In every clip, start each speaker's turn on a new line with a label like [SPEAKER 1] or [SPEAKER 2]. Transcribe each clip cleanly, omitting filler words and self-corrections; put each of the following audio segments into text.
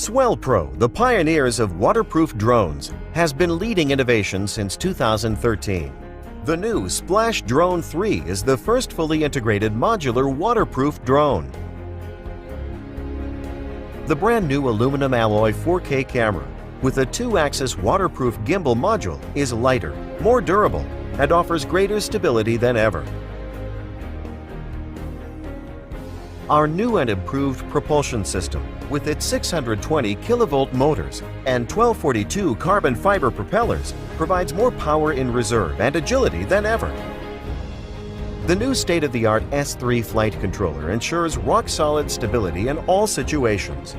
[SPEAKER 1] Swell Pro, the pioneers of waterproof drones, has been leading innovation since 2013. The new Splash Drone 3 is the first fully integrated modular waterproof drone. The brand new aluminum alloy 4K camera with a 2-axis waterproof gimbal module is lighter, more durable, and offers greater stability than ever. Our new and improved propulsion system, with its 620 kilovolt motors and 1242 carbon fiber propellers, provides more power in reserve and agility than ever. The new state-of-the-art S3 flight controller ensures rock-solid stability in all situations.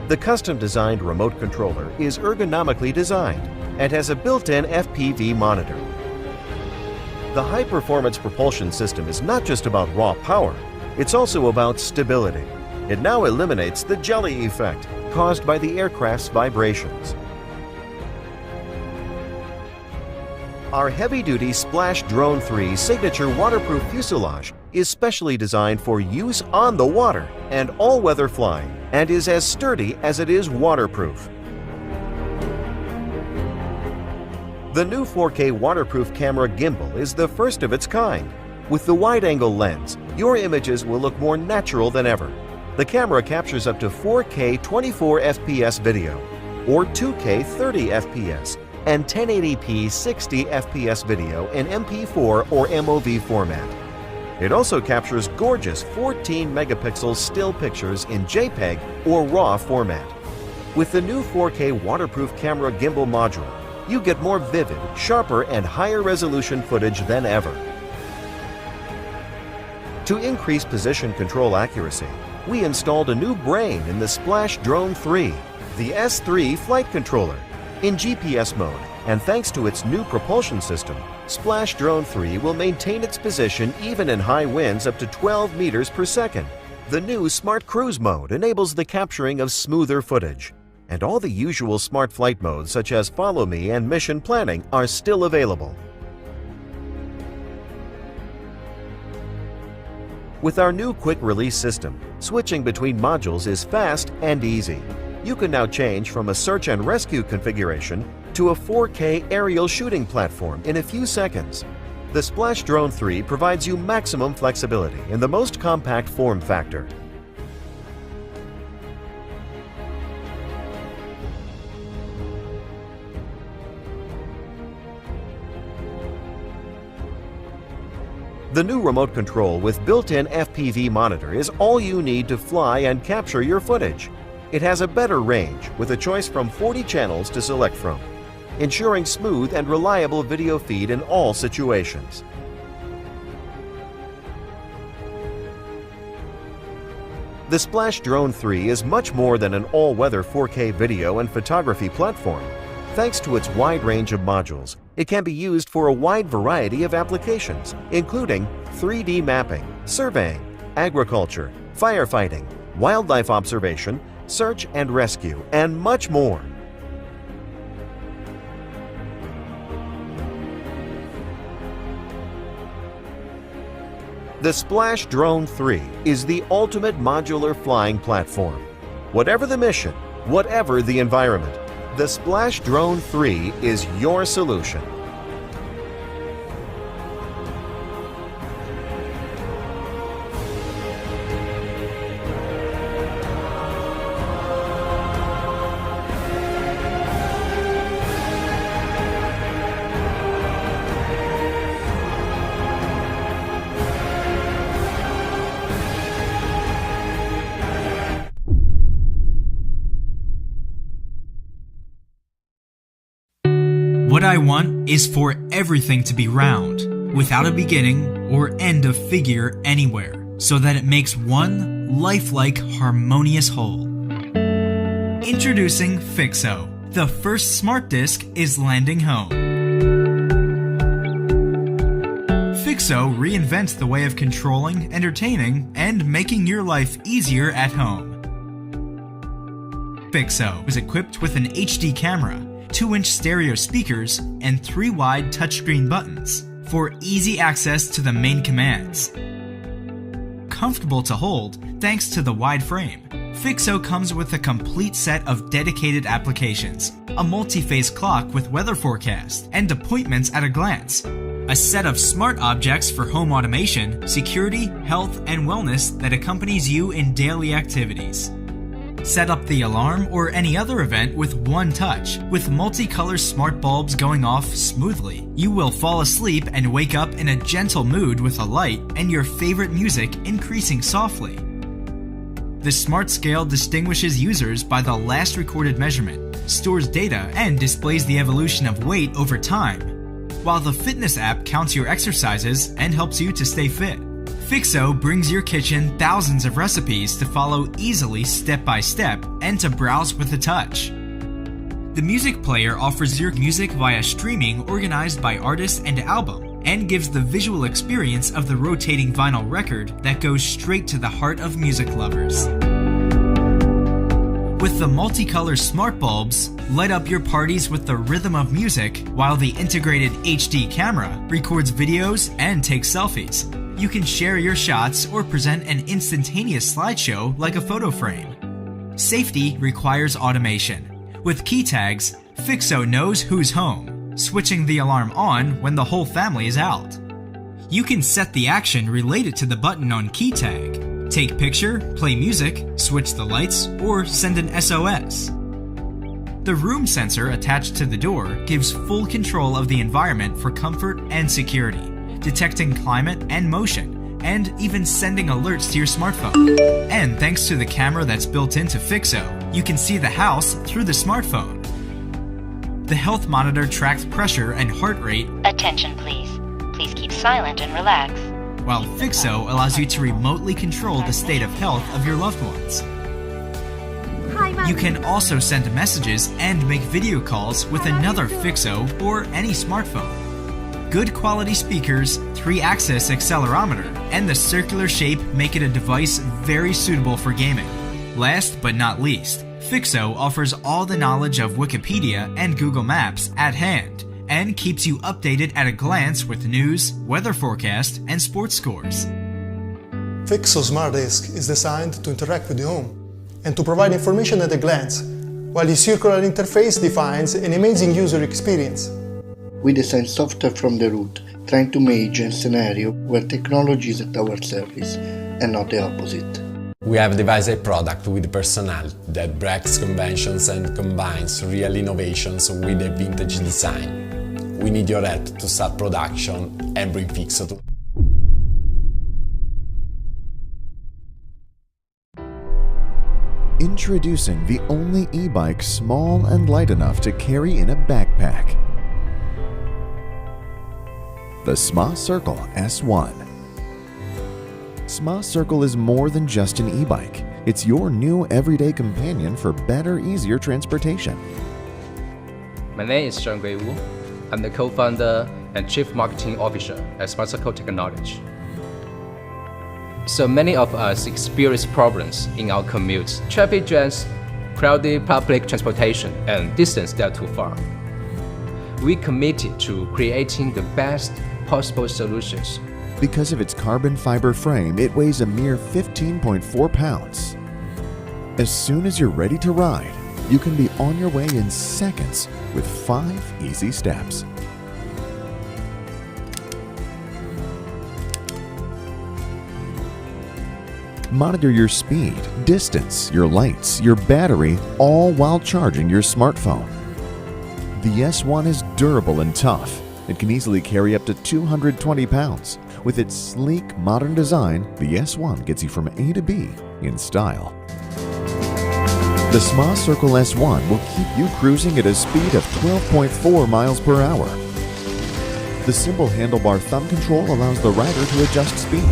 [SPEAKER 1] The custom-designed remote controller is ergonomically designed and has a built-in FPV monitor. The high-performance propulsion system is not just about raw power, it's also about stability. It now eliminates the jelly effect caused by the aircraft's vibrations. Our heavy-duty Splash Drone 3 signature waterproof fuselage is specially designed for use on the water and all-weather flying and is as sturdy as it is waterproof. The new 4K waterproof camera gimbal is the first of its kind. With the wide-angle lens, your images will look more natural than ever. The camera captures up to 4K 24 FPS video, or 2K 30 FPS, and 1080p 60 FPS video in MP4 or MOV format. It also captures gorgeous 14 megapixel still pictures in JPEG or RAW format. With the new 4K waterproof camera gimbal module, you get more vivid, sharper, and higher resolution footage than ever. To increase position control accuracy, we installed a new brain in the Splash Drone 3, the S3 flight controller, in GPS mode, and thanks to its new propulsion system, Splash Drone 3 will maintain its position even in high winds up to 12 meters per second. The new Smart Cruise mode enables the capturing of smoother footage, and all the usual smart flight modes such as Follow Me and Mission Planning are still available. With our new quick release system, switching between modules is fast and easy. You can now change from a search and rescue configuration to a 4K aerial shooting platform in a few seconds. The Splash Drone 3 provides you maximum flexibility in the most compact form factor. The new remote control with built-in FPV monitor is all you need to fly and capture your footage. It has a better range with a choice from 40 channels to select from, ensuring smooth and reliable video feed in all situations. The Splash Drone 3 is much more than an all-weather 4K video and photography platform. Thanks to its wide range of modules, it can be used for a wide variety of applications, including 3D mapping, surveying, agriculture, firefighting, wildlife observation, search and rescue, and much more. The Splash Drone 3 is the ultimate modular flying platform. Whatever the mission, whatever the environment, the Splash Drone 3 is your solution.
[SPEAKER 2] What I want is for everything to be round, without a beginning or end of figure anywhere, so that it makes one lifelike, harmonious whole. Introducing FIXO. The first smart disc is landing home. FIXO reinvents the way of controlling, entertaining, and making your life easier at home. FIXO is equipped with an HD camera, 2-inch stereo speakers, and 3 wide touchscreen buttons for easy access to the main commands. comfortable to hold thanks to the wide frame. FIXO comes with a complete set of dedicated applications, a multi-phase clock with weather forecast, and appointments at a glance. A set of smart objects for home automation, security, health, and wellness that accompanies you in daily activities. Set up the alarm or any other event with one touch. With multicolor smart bulbs going off smoothly, you will fall asleep and wake up in a gentle mood with a light and your favorite music increasing softly. The Smart Scale distinguishes users by the last recorded measurement, stores data, and displays the evolution of weight over time, while the Fitness app counts your exercises and helps you to stay fit. FIXO brings your kitchen thousands of recipes to follow easily step by step and to browse with a touch. The music player offers your music via streaming organized by artist and album, and gives the visual experience of the rotating vinyl record that goes straight to the heart of music lovers. With the multicolor smart bulbs, light up your parties with the rhythm of music, while the integrated HD camera records videos and takes selfies. You can share your shots or present an instantaneous slideshow like a photo frame. Safety requires automation. With key tags, FIXO knows who's home, switching the alarm on when the whole family is out. You can set the action related to the button on key tag. Take picture, play music, switch the lights, or send an SOS. The room sensor attached to the door gives full control of the environment for comfort and security, detecting climate and motion, and even sending alerts to your smartphone. And thanks to the camera that's built into FIXO, you can see the house through the smartphone. The health monitor tracks pressure and heart rate.
[SPEAKER 3] Attention please. Please keep silent and relax.
[SPEAKER 2] While FIXO allows you to remotely control the state of health of your loved ones. You can also send messages and make video calls with another FIXO or any smartphone. Good quality speakers, 3-axis accelerometer, and the circular shape make it a device very suitable for gaming. Last but not least, FIXO offers all the knowledge of Wikipedia and Google Maps at hand, and keeps you updated at a glance with news, weather forecast, and sports scores.
[SPEAKER 4] FIXO Smart Disk is designed to interact with the home and to provide information at a glance, while the circular interface defines an amazing user experience.
[SPEAKER 5] We design software from the root, trying to imagine a scenario where technology is at our service and not the opposite.
[SPEAKER 6] We have devised a product with personality that breaks conventions and combines real innovations with a vintage design. We need your help to start production and bring FIXO to
[SPEAKER 1] Introducing the only e-bike small and light enough to carry in a backpack. The Smacircle S1. Smacircle is more than just an e-bike. It's your new everyday companion for better, easier transportation.
[SPEAKER 7] My name is John Wu. I'm the co-founder and chief marketing officer at Smacircle Technology. So many of us experience problems in our commutes, traffic jams, crowded public transportation, and distance that are too far. We committed to creating the best possible solutions.
[SPEAKER 1] Because of its carbon fiber frame, it weighs a mere 15.4 pounds. As soon as you're ready to ride, you can be on your way in seconds with 5 easy steps. Monitor your speed, distance, your lights, your battery, all while charging your smartphone. The S1 is durable and tough. It can easily carry up to 220 pounds. With its sleek, modern design, the S1 gets you from A to B in style. The Smacircle S1 will keep you cruising at a speed of 12.4 miles per hour. The simple handlebar thumb control allows the rider to adjust speed.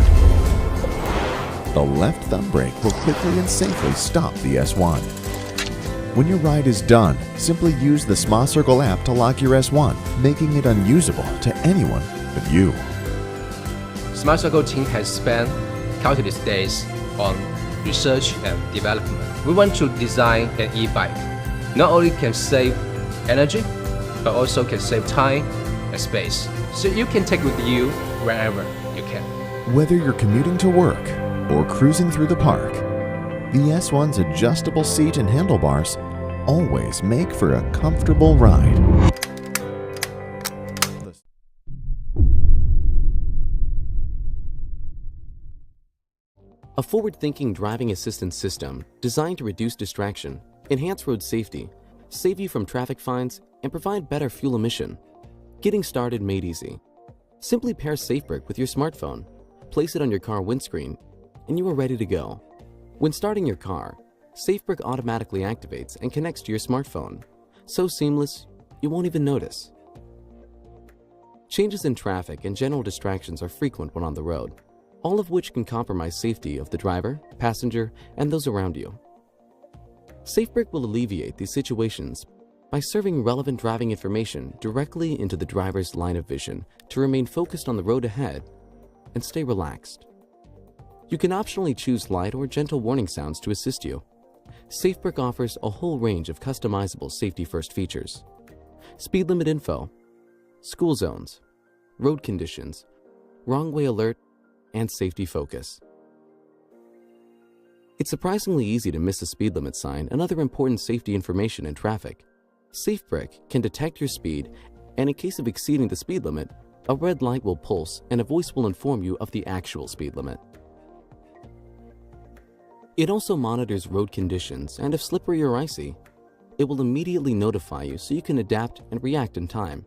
[SPEAKER 1] The left thumb brake will quickly and safely stop the S1. When your ride is done, simply use the Smacircle app to lock your S1, making it unusable to anyone but you.
[SPEAKER 7] Smacircle team has spent countless days on research and development. We want to design an e-bike. Not only can save energy, but also can save time and space, so you can take with you wherever you can.
[SPEAKER 1] Whether you're commuting to work,
[SPEAKER 8] or cruising through the park, the S1's adjustable seat and handlebars always make for a comfortable ride.
[SPEAKER 9] A forward-thinking driving assistance system designed to reduce distraction, enhance road safety, save you from traffic fines, and provide better fuel emission. Getting started made easy. Simply pair SafeBrick with your smartphone, place it on your car windscreen, and you are ready to go. When starting your car, SafeBrick automatically activates and connects to your smartphone. So seamless, you won't even notice. Changes in traffic and general distractions are frequent when on the road, all of which can compromise safety of the driver, passenger, and those around you. SafeBrick will alleviate these situations by serving relevant driving information directly into the driver's line of vision to remain focused on the road ahead and stay relaxed. You can optionally choose light or gentle warning sounds to assist you. SafeBrick offers a whole range of customizable safety-first features: speed limit info, school zones, road conditions, wrong way alert, and safety focus. It's surprisingly easy to miss a speed limit sign and other important safety information in traffic. SafeBrick can detect your speed, and in case of exceeding the speed limit, a red light will pulse and a voice will inform you of the actual speed limit. It also monitors road conditions, and if slippery or icy, it will immediately notify you so you can adapt and react in time.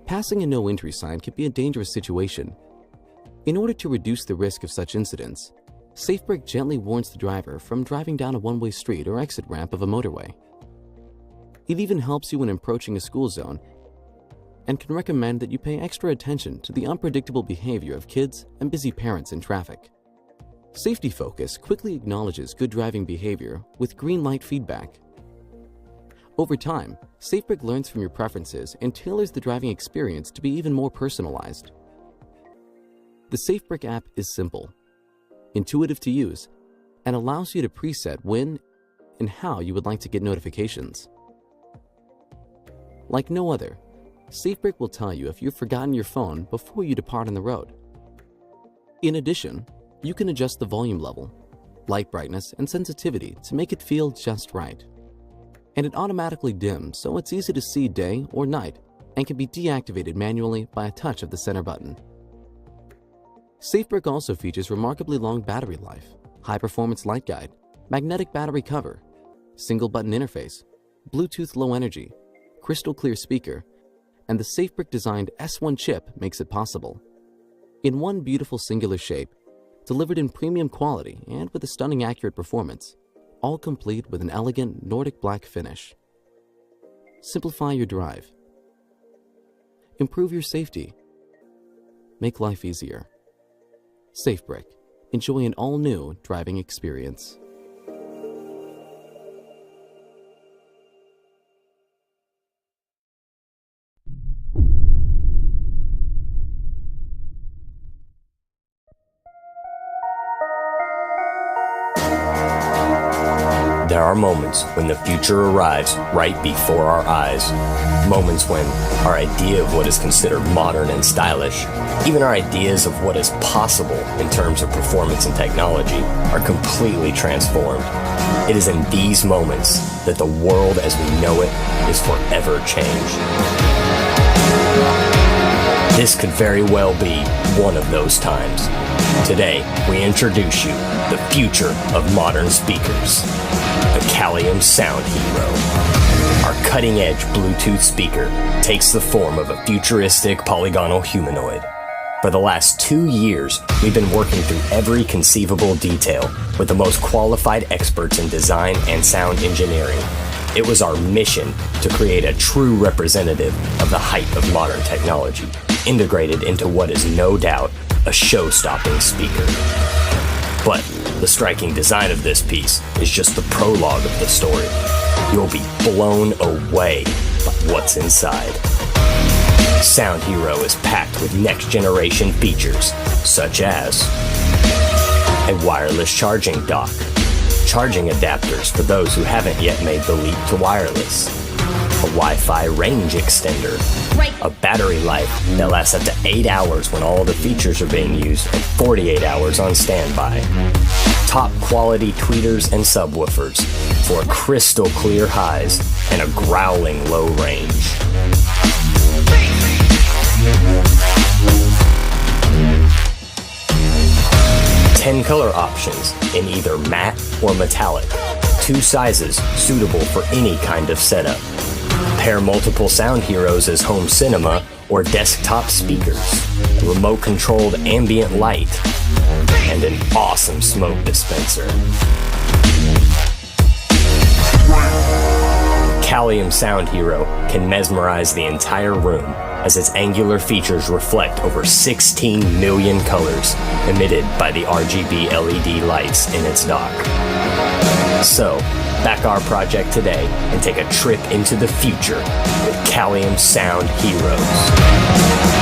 [SPEAKER 9] Passing a no entry sign can be a dangerous situation. In order to reduce the risk of such incidents, SafeBrick gently warns the driver from driving down a one-way street or exit ramp of a motorway. It even helps you when approaching a school zone and can recommend that you pay extra attention to the unpredictable behavior of kids and busy parents in traffic. Safety Focus quickly acknowledges good driving behavior with green light feedback. Over time, SafeBrick learns from your preferences and tailors the driving experience to be even more personalized. The SafeBrick app is simple, intuitive to use, and allows you to preset when and how you would like to get notifications. Like no other, SafeBrick will tell you if you've forgotten your phone before you depart on the road. In addition, you can adjust the volume level, light brightness, and sensitivity to make it feel just right. And it automatically dims, so it's easy to see day or night and can be deactivated manually by a touch of the center button. SafeBrick also features remarkably long battery life, high-performance light guide, magnetic battery cover, single-button interface, Bluetooth low energy, crystal clear speaker, and the SafeBrick-designed S1 chip makes it possible. In one beautiful singular shape, delivered in premium quality and with a stunning accurate performance, all complete with an elegant Nordic black finish. Simplify your drive. Improve your safety. Make life easier. SafeBrick. Enjoy an all-new driving experience.
[SPEAKER 10] There are moments when the future arrives right before our eyes. Moments when our idea of what is considered modern and stylish, even our ideas of what is possible in terms of performance and technology, are completely transformed. It is in these moments that the world as we know it is forever changed. This could very well be one of those times. Today, we introduce you the future of modern speakers, the Callium Sound Hero. Our cutting-edge Bluetooth speaker takes the form of a futuristic polygonal humanoid. For the last 2 years, we've been working through every conceivable detail with the most qualified experts in design and sound engineering. It was our mission to create a true representative of the height of modern technology, integrated into what is no doubt a show-stopping speaker. But the striking design of this piece is just the prologue of the story. You'll be blown away by what's inside. Sound Hero is packed with next-generation features, such as a wireless charging dock, charging adapters for those who haven't yet made the leap to wireless, a a Wi-Fi range extender, a battery life that lasts up to 8 hours when all the features are being used and 48 hours on standby. Top quality tweeters and subwoofers for crystal clear highs and a growling low range. Ten color options in either matte or metallic. 2 sizes suitable for any kind of setup. Pair multiple sound heroes as home cinema or desktop speakers, remote controlled ambient light, and an awesome smoke dispenser. Callium Sound Hero can mesmerize the entire room as its angular features reflect over 16 million colors emitted by the RGB LED lights in its dock. So, back our project today and take a trip into the future with Callium Sound Heroes.